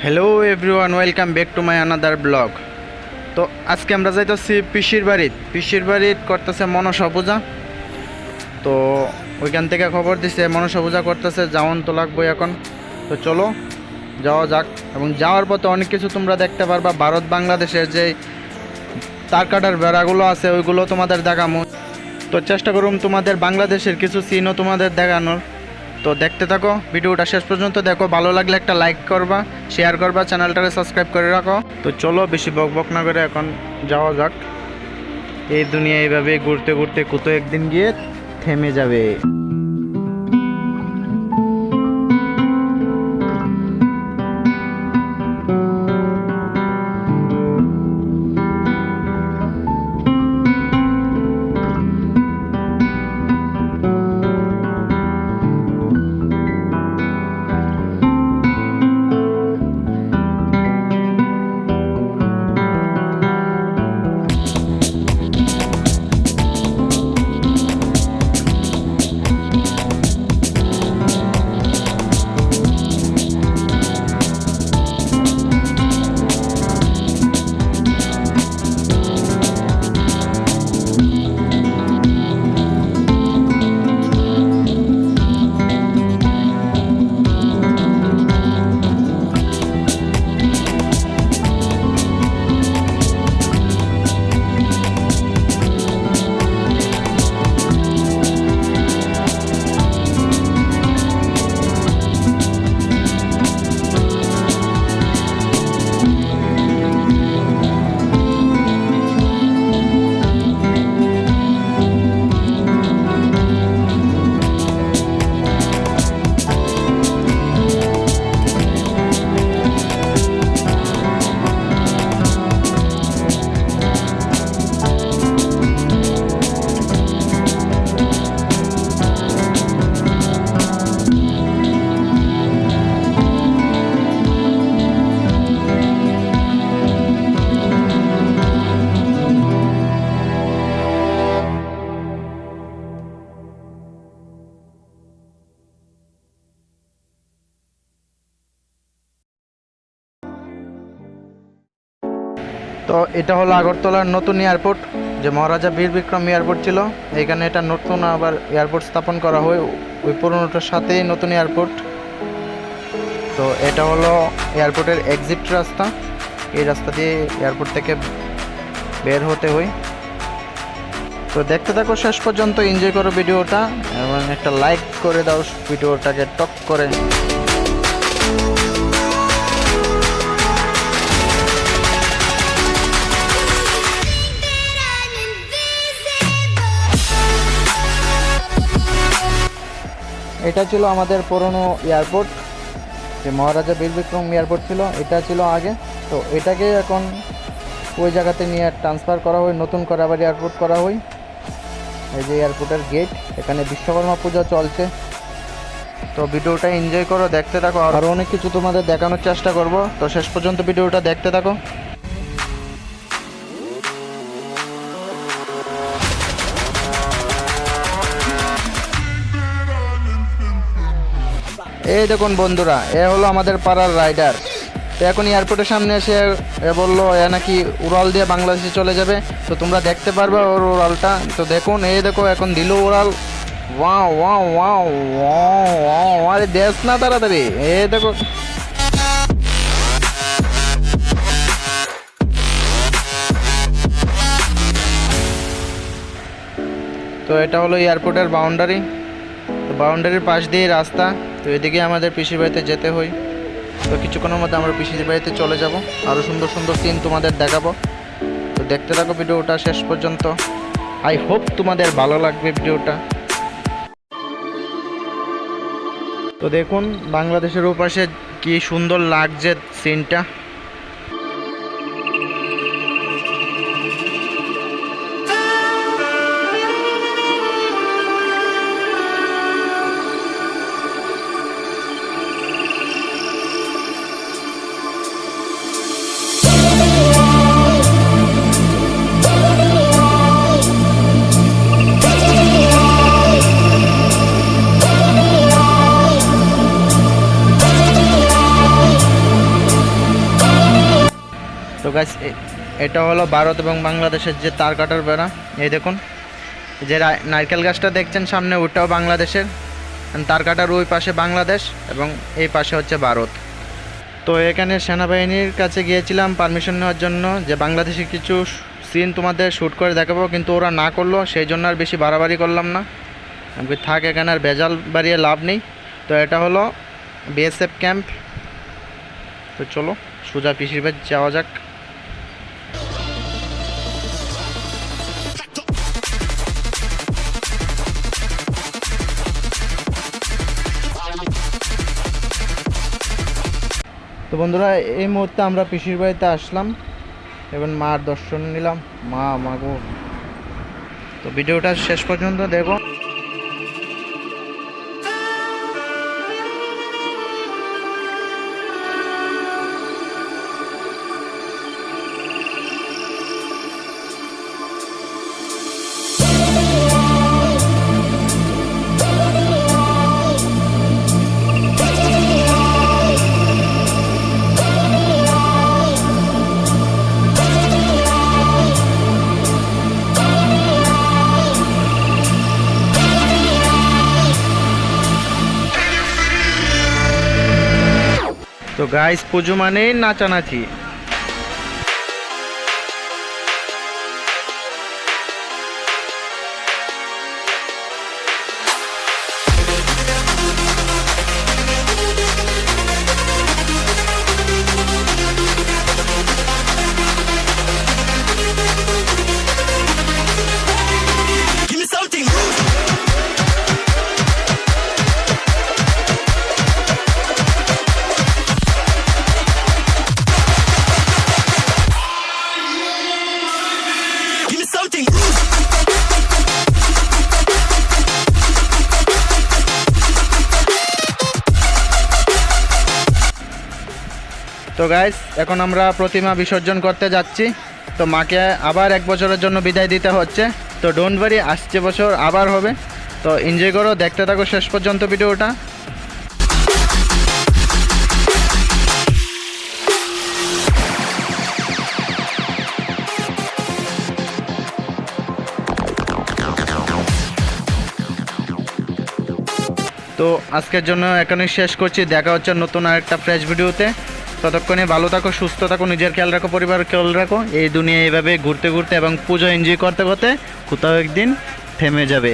Hello everyone, welcome back to my another blog. তো আজকে আমরা যাইতেছি পিসির বাড়িত করতেছে মনসা পূজা। তো ওইখান থেকে খবর দিছে মনসা পূজা করতেছে, যাওয়ান তো লাগবো এখন। তো চলো যাওয়া যাক, এবং যাওয়ার পথে অনেক কিছু তোমরা দেখতে পারবা। ভারত বাংলাদেশের যে তার কাটার বেড়াগুলো আছে ওইগুলো তোমাদের দেখামো। তো চেষ্টা করুম তোমাদের বাংলাদেশের কিছু সিনও তোমাদের দেখানোর। তো দেখতে থাকো, ভিডিওটা শেষ পর্যন্ত দেখো। ভালো লাগলে একটা লাইক করবা, শেয়ার করবা, চ্যানেলটাকে সাবস্ক্রাইব করে রাখো। তো চলো বেশি বক না করে এখন যাওয়া যাক। এই দুনিয়া এইভাবে ঘুরতে ঘুরতে কত একদিন গিয়ে থেমে যাবে। তো এটা হলো আগরতলার নতুন এয়ারপোর্ট, যে মহারাজা বীর বিক্রম এয়ারপোর্ট ছিল। এখানে এটা নতুন আবার এয়ারপোর্ট স্থাপন করা হয়, ওই পুরোনোটার সাথেই নতুন এয়ারপোর্ট। তো এটা হলো এয়ারপোর্টের এক্সিট রাস্তা। এই রাস্তা দিয়ে এয়ারপোর্ট থেকে বের হতে হয়। তো দেখতে থাকো শেষ পর্যন্ত, এনজয় করো ভিডিওটা, এবং একটা লাইক করে দাও ভিডিওটাকে টক করে। এটা ছিল আমাদের পুরনো এয়ারপোর্ট, যে মহারাজা বীর বিক্রম এয়ারপোর্ট ছিল, এটা ছিল আগে। তো এটাকে এখন ওই জায়গাতে নিয়ে ট্রান্সফার করা হয়, নতুন করে আবার এয়ারপোর্ট করা হয়। এই যে এয়ারপোর্টের গেট, এখানে বিশ্বকর্মা পূজা চলছে। তো ভিডিওটা এনজয় করো, দেখতে থাকো, আরও অনেক কিছু তোমাদের দেখানোর চেষ্টা করব। তো শেষ পর্যন্ত ভিডিওটা দেখতে থাকো। এই দেখুন বন্ধুরা, এ হলো আমাদের পাড়ার রাইডার। তো এখন এয়ারপোর্টের সামনে এসে বললো এ নাকি উড়াল দিয়ে বাংলাদেশে চলে যাবে। তো তোমরা দেখতে পারবে ওর উড়ালটা। তো দেখুন, এই দেখো এখন দিল উড়াল। ওয়াও ওয়াও ওয়াও ওয়াও, আরে দেশ না তাড়াতাড়ি, এ দেখো। তো এটা হলো এয়ারপোর্টের বাউন্ডারি। তো বাউন্ডারির পাশ দিয়ে রাস্তা। তো এদিকে আমাদের পিসির বাড়িতে যেতে হয়। তো কিছুক্ষণের মধ্যে আমরা পিসির বাড়িতে চলে যাব, আরও সুন্দর সুন্দর সিন তোমাদের দেখাবো। তো দেখতে থাকো ভিডিওটা শেষ পর্যন্ত। আই হোপ তোমাদের ভালো লাগবে ভিডিওটা। তো দেখুন বাংলাদেশের ওপাশে কি সুন্দর লাগছে সিনটা। তো গাইস এটা হলো ভারত এবং বাংলাদেশের যে তার কাটার বেড়া। এই দেখুন যে নারকেল গাছটা দেখছেন সামনে, ওটাও বাংলাদেশের। তার কাটার ওই পাশে বাংলাদেশ এবং এই পাশে হচ্ছে ভারত। তো এখানে সেনাবাহিনীর কাছে গিয়েছিলাম পারমিশন নেওয়ার জন্য, যে বাংলাদেশি কিছু সিন তোমাদের শ্যুট করে দেখাবো, কিন্তু ওরা না করলো, সেই জন্য আর বেশি বাড়াবাড়ি করলাম না। আমি থাক, এখানে আর ভেজাল বাড়িয়ে লাভ নেই। তো এটা হলো বিএসএফ ক্যাম্প। তো চলো সোজা পিসির বাড়ি যাওয়া যাক। তো বন্ধুরা এই মুহূর্তে আমরা পিসির বাড়িতে আসলাম এবং মার দর্শন নিলাম। মা গো, তো ভিডিওটা শেষ পর্যন্ত দেখো। তো গাইস পুজো মানে নাচানাচি। তো গাইস এখন আমরা প্রতিমা বিসর্জন করতে যাচ্ছি। তো মাকে আবার 1 বছরের জন্য বিদায় দিতে হচ্ছে। তো ডোন্ট ওয়ারি, আসছে বছর আবার হবে। তো এনজয় করো, দেখতে থাকো শেষ পর্যন্ত ভিডিওটা। তো আজকের জন্য এখানেই শেষ করছি। দেখা হচ্ছে নতুন আরেকটা ফ্রেশ ভিডিওতে। ততক্ষণে ভালো থাকো, সুস্থ থাকো, নিজের খেয়াল রাখো, পরিবারের খেয়াল রাখো। এই দুনিয়া এইভাবে ঘুরতে ঘুরতে এবং পুজো এনজয় করতে করতে কোথাও একদিন থেমে যাবে।